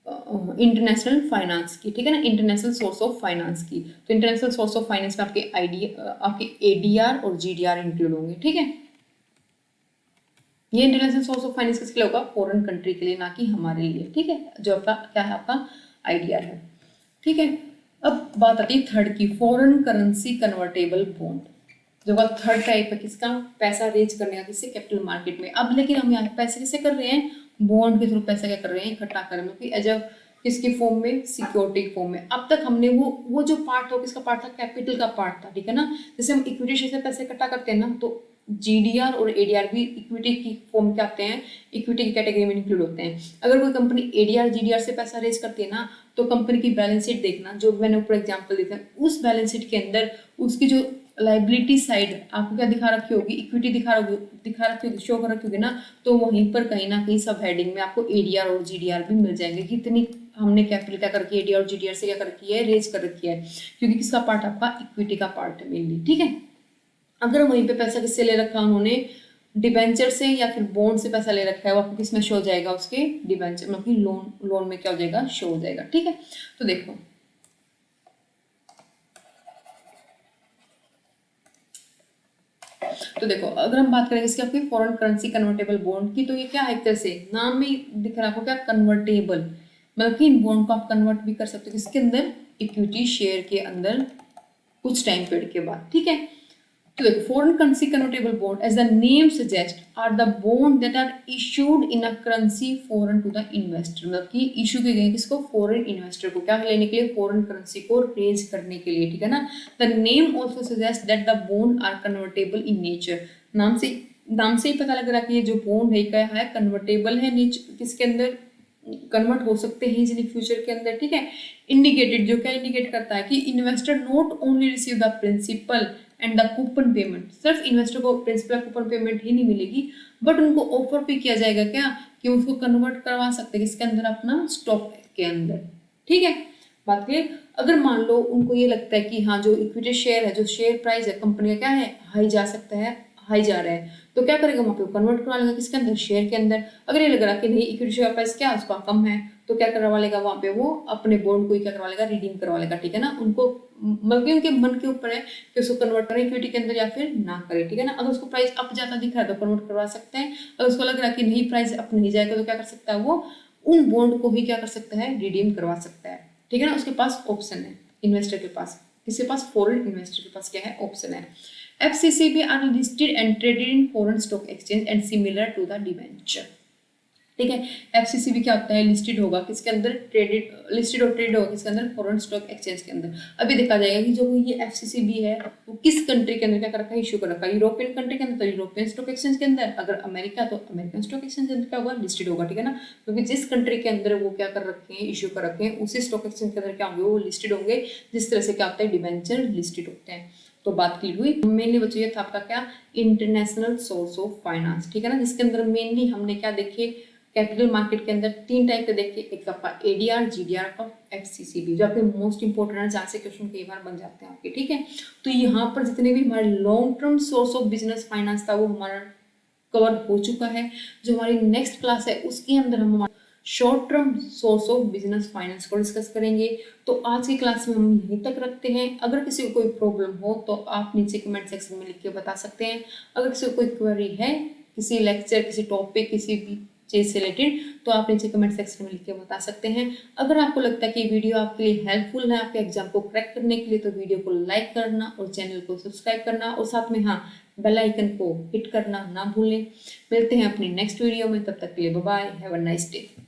इंटरनेशनल फाइनेंस की। ठीक है ना, इंटरनेशनल सोर्स ऑफ फाइनेंस की। तो इंटरनेशनल सोर्स ऑफ फाइनेंस में आपके एडीआर और जीडीआर इंक्लूड होंगे। ठीक है, ये इंटरनेशनल सोर्स ऑफ फाइनेंस किसके लिए होगा, फॉरेन कंट्री के लिए, ना कि हमारे लिए। ठीक है, जो आपका क्या है, आपका आईडीआर है। ठीक है, अब बात आती है थर्ड की, फॉरेन करेंसी कन्वर्टेबल बॉन्ड, जो का थर्ड टाइप है किसका, पैसा रेज करने का, किससे, कैपिटल मार्केट में। अब लेकिन हम यहाँ पैसे किससे कर रहे हैं, बॉन्ड के थ्रू पैसा क्या कर रहे हैं, इकट्ठा कर रहे हैं, एज अ किसके फॉर्म में, सिक्योरिटी फॉर्म में। अब तक हमने वो जो पार्ट हो, किसका पार्ट था, कैपिटल का पार्ट था। ठीक है ना, जैसे हम इक्विटी शेयर से पैसे इकट्ठा करते हैं ना, तो जीडीआर और एडीआर भी इक्विटी की फॉर्म के आते हैं, इक्विटी की कैटेगरी में इंक्लूड होते हैं। अगर कोई कंपनी एडीआर जीडीआर से पैसा रेज करती है ना, तो कंपनी की बैलेंस शीट देखना, जो मैंने ऊपर एग्जांपल दिया था, उस बैलेंस शीट के अंदर उसकी जो लाइबिलिटी साइड आपको क्या दिखा रखी होगी, इक्विटी दिखा रखी होगी, शो कर रखी होगी ना, तो वहीं पर कहीं ना कहीं सब हेडिंग में आपको एडीआर और जीडीआर भी मिल जाएंगे, कितनी हमने कैपिटल क्या कर रखी है, एडीआर और जीडीआर से क्या कर रखी है, रेज कर रखी है, क्योंकि किसका पार्ट, आपका इक्विटी का पार्ट है मेनली। ठीक है, अगर वहीं पे पैसा किससे ले रखा उन्होंने, डिबेंचर से या फिर बॉन्ड से पैसा ले रखा है, वो आपको किस में शो हो जाएगा, उसके डिबेंचर मतलब कि लोन में क्या हो जाएगा, शो हो जाएगा। ठीक है, तो देखो अगर हम बात करें इसके आपकी फॉरेन करेंसी कन्वर्टेबल बॉन्ड की, तो ये क्या है, एक तरह से नाम में दिख रहा है आपको क्या, कन्वर्टेबल, मतलब कि इन बॉन्ड को आप कन्वर्ट भी कर सकते हो किसके अंदर, इक्विटी शेयर के अंदर कुछ टाइम पीरियड के बाद। ठीक है, तो देखो foreign currency convertible bond as the name suggest are the bond that are issued in a currency foreign to the investor, मतलब कि इशू किए गए किसको, फॉरेन इन्वेस्टर को, क्या लेने के लिए, फॉरेन करेंसी को रेज करने के लिए। ठीक है ना, the name also suggest that the bond are convertible in nature, नाम से ही पता लग रहा है कि ये जो बॉन्ड है क्या है, कन्वर्टेबल है, किसके अंदर कन्वर्ट हो सकते हैं इजीली फ्यूचर के अंदर। ठीक है, इंडिकेटेड, जो क्या इंडिकेट करता है कि investor not only receive the principal and the coupon payment, सिर्फ इन्वेस्टर को प्रिंसिपल कूपन पेमेंट ही नहीं मिलेगी, बट उनको ऑफर भी किया जाएगा क्या, कि उसको कन्वर्ट करवा सकते हैं किसके अंदर, अपना स्टॉक के अंदर। ठीक है, बात क्लियर। अगर मान लो उनको ये लगता है कि हाँ जो इक्विटी शेयर है, जो शेयर प्राइस है कंपनी का क्या है, हाई जा सकता है, हाई जा रहा है, तो क्या करेगा वहाँ पे कन्वर्ट करवा लेगा किसके अंदर, शेयर के अंदर। अगर ये लग रहा कि नहीं इक्विटी शेयर प्राइस क्या उसका कम है, तो क्या करवा लेगा वहाँ पे, वो अपने बॉन्ड को ही क्या करवा लेगा, रिडीम करवा लेगा। ठीक है ना, उनको बल्कि उनके मन के ऊपर है कि उसको कन्वर्ट करें इक्विटी के अंदर या फिर ना करें। ठीक है ना, अगर उसको प्राइस अप जाता दिख रहा है तो कन्वर्ट करवा सकते हैं, अगर उसको लग रहा है कि नहीं प्राइस अप नहीं जाएगा तो क्या कर सकता है, वो उन बॉन्ड को ही क्या कर सकता है, रिडीम करवा सकता है। ठीक है ना, उसके पास ऑप्शन है, इन्वेस्टर के पास, किसके पास, फॉरेन इन्वेस्टर के पास क्या है, ऑप्शन है। FCCB are listed and traded in foreign stock exchange and similar to the debenture. ठीक है। एफसीसीबी क्या होता है, लिस्टेड होगा किसके अंदर, ट्रेडेड, लिस्टेड और ट्रेड होगा किसके अंदर, फॉरेन स्टॉक एक्सचेंज के अंदर। अभी देखा जाएगा कि जो ये एफसीसीबी है वो किस कंट्री के अंदर क्या कर रखा है, इशू कर रखा है, यूरोपियन कंट्री के अंदर तो यूरोपियन स्टॉक एक्सचेंज के अंदर, अगर अमेरिका तो अमेरिकन स्टॉक एक्सचेंज के अंदर क्या होगा, लिस्टेड होगा, ठीक है ना। क्योंकि जिस कंट्री के अंदर वो क्या कर रखे हैं, इशू कर रखे हैं, उसी स्टॉक एक्सचेंज के अंदर क्या होंगे, वो लिस्टेड होंगे। जिस तरह से क्या होता है, डिबेंचर लिस्टेड होते हैं। तो बात क्लियर हुई। मेनली बच्चों ये था आपका क्या, इंटरनेशनल सोर्स ऑफ फाइनेंस, ठीक है ना, जिसके अंदर मेनली हमने क्या देखे, कैपिटल मार्केट के अंदर 3 टाइप के देखे, एक आपका एडीआर, जीडीआर और एफसीसीबी, जो आपके मोस्ट इंपोर्टेंट है, जहाँ से क्वेश्चन कई बार बन जाते हैं आपके, ठीक है। तो यहाँ पर जितने भी हमारे long term source of business finance था वो हमारा कवर हो चुका है। जो हमारी नेक्स्ट क्लास है उसके अंदर हम short term source of business finance को डिस्कस करेंगे। तो आज की क्लास में हम यहीं तक रखते हैं। अगर किसी को कोई प्रॉब्लम हो तो आप नीचे कमेंट सेक्शन में लिख के बता सकते हैं। अगर किसी को कोई क्वेरी है किसी लेक्चर, किसी टॉपिक, किसी भी चीज़ से रिलेटेड, तो आप नीचे कमेंट सेक्शन में लिख के बता सकते हैं। अगर आपको लगता है कि वीडियो आपके लिए हेल्पफुल है आपके एग्जाम को क्रैक करने के लिए, तो वीडियो को लाइक करना और चैनल को सब्सक्राइब करना और साथ में हाँ बेल आइकन को हिट करना ना भूलें। मिलते हैं अपनी नेक्स्ट वीडियो में, तब तक के लिए bye bye, have a nice day.